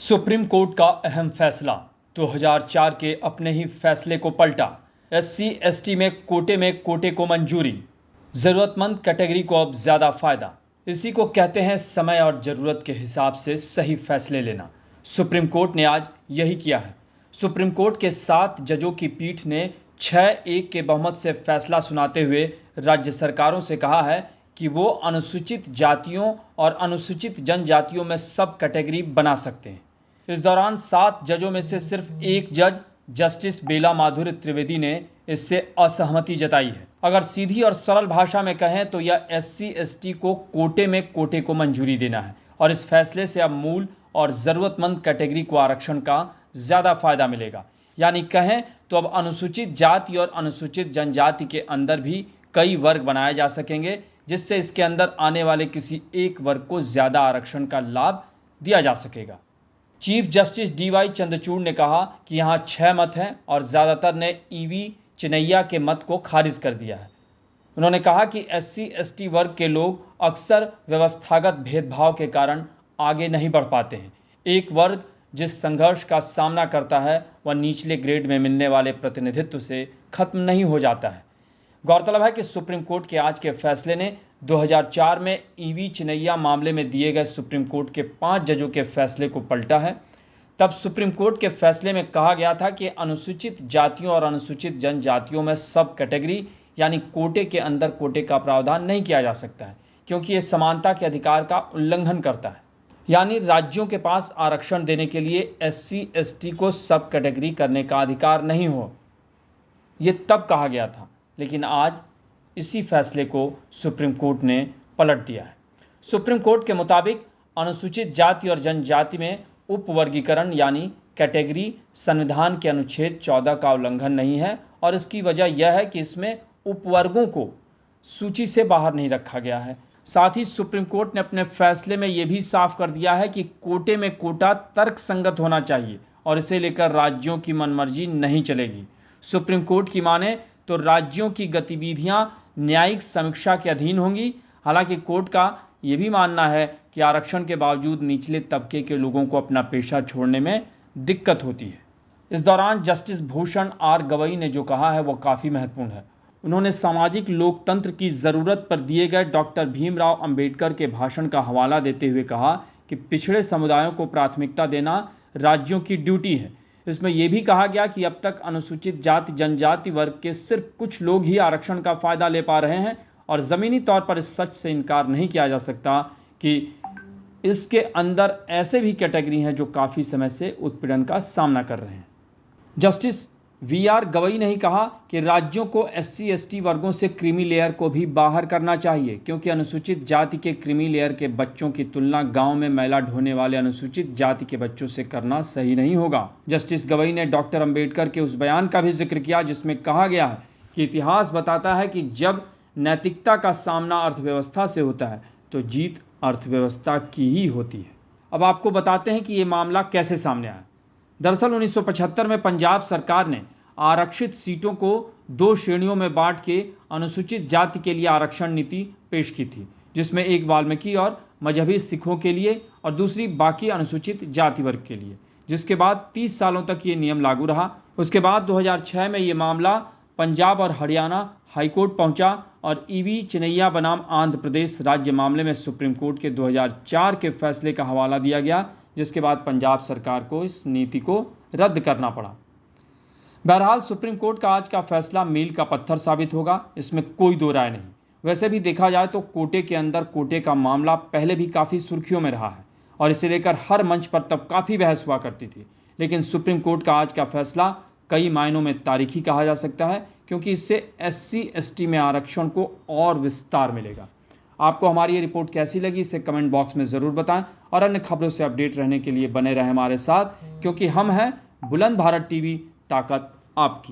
Supreme court का अहम फैसला। 2004 के अपने ही फैसले को पलटा। एससी एसटी में कोटे को मंजूरी। ज़रूरतमंद कैटेगरी को अब ज़्यादा फ़ायदा। इसी को कहते हैं समय और ज़रूरत के हिसाब से सही फैसले लेना। सुप्रीम कोर्ट ने आज यही किया है। सुप्रीम कोर्ट के 7 जजों की पीठ ने 6-1 के बहुमत से फैसला सुनाते हुए राज्य सरकारों से कहा है कि वो अनुसूचित जातियों और अनुसूचित जनजातियों में सब कैटेगरी बना सकते हैं। इस दौरान 7 जजों में से सिर्फ एक जज जस्टिस बेला माधुर्य त्रिवेदी ने इससे असहमति जताई है। अगर सीधी और सरल भाषा में कहें तो यह एससी एसटी को कोटे को मंजूरी देना है और इस फैसले से अब मूल और ज़रूरतमंद कैटेगरी को आरक्षण का ज़्यादा फायदा मिलेगा। यानी कहें तो अब अनुसूचित जाति और अनुसूचित जनजाति के अंदर भी कई वर्ग बनाए जा सकेंगे, जिससे इसके अंदर आने वाले किसी एक वर्ग को ज़्यादा आरक्षण का लाभ दिया जा सकेगा। चीफ जस्टिस डीवाई चंद्रचूड़ ने कहा कि यहाँ 6 मत हैं और ज़्यादातर ने ईवी चिनैया के मत को खारिज कर दिया है। उन्होंने कहा कि एससी एसटी वर्ग के लोग अक्सर व्यवस्थागत भेदभाव के कारण आगे नहीं बढ़ पाते हैं। एक वर्ग जिस संघर्ष का सामना करता है वह निचले ग्रेड में मिलने वाले प्रतिनिधित्व से खत्म नहीं हो जाता है। गौरतलब है कि सुप्रीम कोर्ट के आज के फैसले ने 2004 में ईवी चिनैया मामले में दिए गए सुप्रीम कोर्ट के 5 जजों के फैसले को पलटा है। तब सुप्रीम कोर्ट के फैसले में कहा गया था कि अनुसूचित जातियों और अनुसूचित जनजातियों में सब कैटेगरी यानी कोटे के अंदर कोटे का प्रावधान नहीं किया जा सकता है, क्योंकि ये समानता के अधिकार का उल्लंघन करता है। यानी राज्यों के पास आरक्षण देने के लिए एससी एसटी को सब कैटेगरी करने का अधिकार नहीं हो, ये तब कहा गया था। लेकिन आज इसी फैसले को सुप्रीम कोर्ट ने पलट दिया है। सुप्रीम कोर्ट के मुताबिक अनुसूचित जाति और जनजाति में उपवर्गीकरण यानी कैटेगरी संविधान के अनुच्छेद 14 का उल्लंघन नहीं है और इसकी वजह यह है कि इसमें उपवर्गों को सूची से बाहर नहीं रखा गया है। साथ ही सुप्रीम कोर्ट ने अपने फैसले में यह भी साफ कर दिया है कि कोटे में कोटा तर्कसंगत होना चाहिए और इसे लेकर राज्यों की मनमर्जी नहीं चलेगी। सुप्रीम कोर्ट की माने तो राज्यों की गतिविधियां न्यायिक समीक्षा के अधीन होंगी। हालांकि कोर्ट का ये भी मानना है कि आरक्षण के बावजूद निचले तबके के लोगों को अपना पेशा छोड़ने में दिक्कत होती है। इस दौरान जस्टिस भूषण आर गवई ने जो कहा है वह काफ़ी महत्वपूर्ण है। उन्होंने सामाजिक लोकतंत्र की ज़रूरत पर दिए गए डॉक्टर भीमराव अंबेडकर के भाषण का हवाला देते हुए कहा कि पिछड़े समुदायों को प्राथमिकता देना राज्यों की ड्यूटी है। इसमें यह भी कहा गया कि अब तक अनुसूचित जाति जनजाति वर्ग के सिर्फ कुछ लोग ही आरक्षण का फ़ायदा ले पा रहे हैं और ज़मीनी तौर पर इस सच से इनकार नहीं किया जा सकता कि इसके अंदर ऐसे भी कैटेगरी हैं जो काफ़ी समय से उत्पीड़न का सामना कर रहे हैं। जस्टिस वीआर गवई ने ही कहा कि राज्यों को एससी एसटी वर्गों से क्रीमी लेयर को भी बाहर करना चाहिए, क्योंकि अनुसूचित जाति के क्रीमी लेयर के बच्चों की तुलना गांव में मैला ढोने वाले अनुसूचित जाति के बच्चों से करना सही नहीं होगा। जस्टिस गवई ने डॉक्टर अंबेडकर के उस बयान का भी जिक्र किया जिसमें कहा गया है कि इतिहास बताता है कि जब नैतिकता का सामना अर्थव्यवस्था से होता है तो जीत अर्थव्यवस्था की ही होती है। अब आपको बताते हैं कि ये मामला कैसे सामने आया। दरअसल 1975 में पंजाब सरकार ने आरक्षित सीटों को 2 श्रेणियों में बांट के अनुसूचित जाति के लिए आरक्षण नीति पेश की थी, जिसमें एक वाल्मीकि और मजहबी सिखों के लिए और दूसरी बाकी अनुसूचित जाति वर्ग के लिए, जिसके बाद 30 सालों तक ये नियम लागू रहा। उसके बाद 2006 में ये मामला पंजाब और हरियाणा हाईकोर्ट पहुंचा और ईवी चिनैया बनाम आंध्र प्रदेश राज्य मामले में सुप्रीम कोर्ट के 2004 के फैसले का हवाला दिया गया, जिसके बाद पंजाब सरकार को इस नीति को रद्द करना पड़ा। बहरहाल सुप्रीम कोर्ट का आज का फैसला मील का पत्थर साबित होगा, इसमें कोई दो राय नहीं। वैसे भी देखा जाए तो कोटे के अंदर कोटे का मामला पहले भी काफ़ी सुर्खियों में रहा है और इसे लेकर हर मंच पर तब काफ़ी बहस हुआ करती थी। लेकिन सुप्रीम कोर्ट का आज का फैसला कई मायनों में तारीखी कहा जा सकता है, क्योंकि इससे एससी एसटी में आरक्षण को और विस्तार मिलेगा। आपको हमारी ये रिपोर्ट कैसी लगी इसे कमेंट बॉक्स में ज़रूर बताएं और अन्य खबरों से अपडेट रहने के लिए बने रहें हमारे साथ, क्योंकि हम हैं बुलंद भारत टीवी, ताकत आपकी।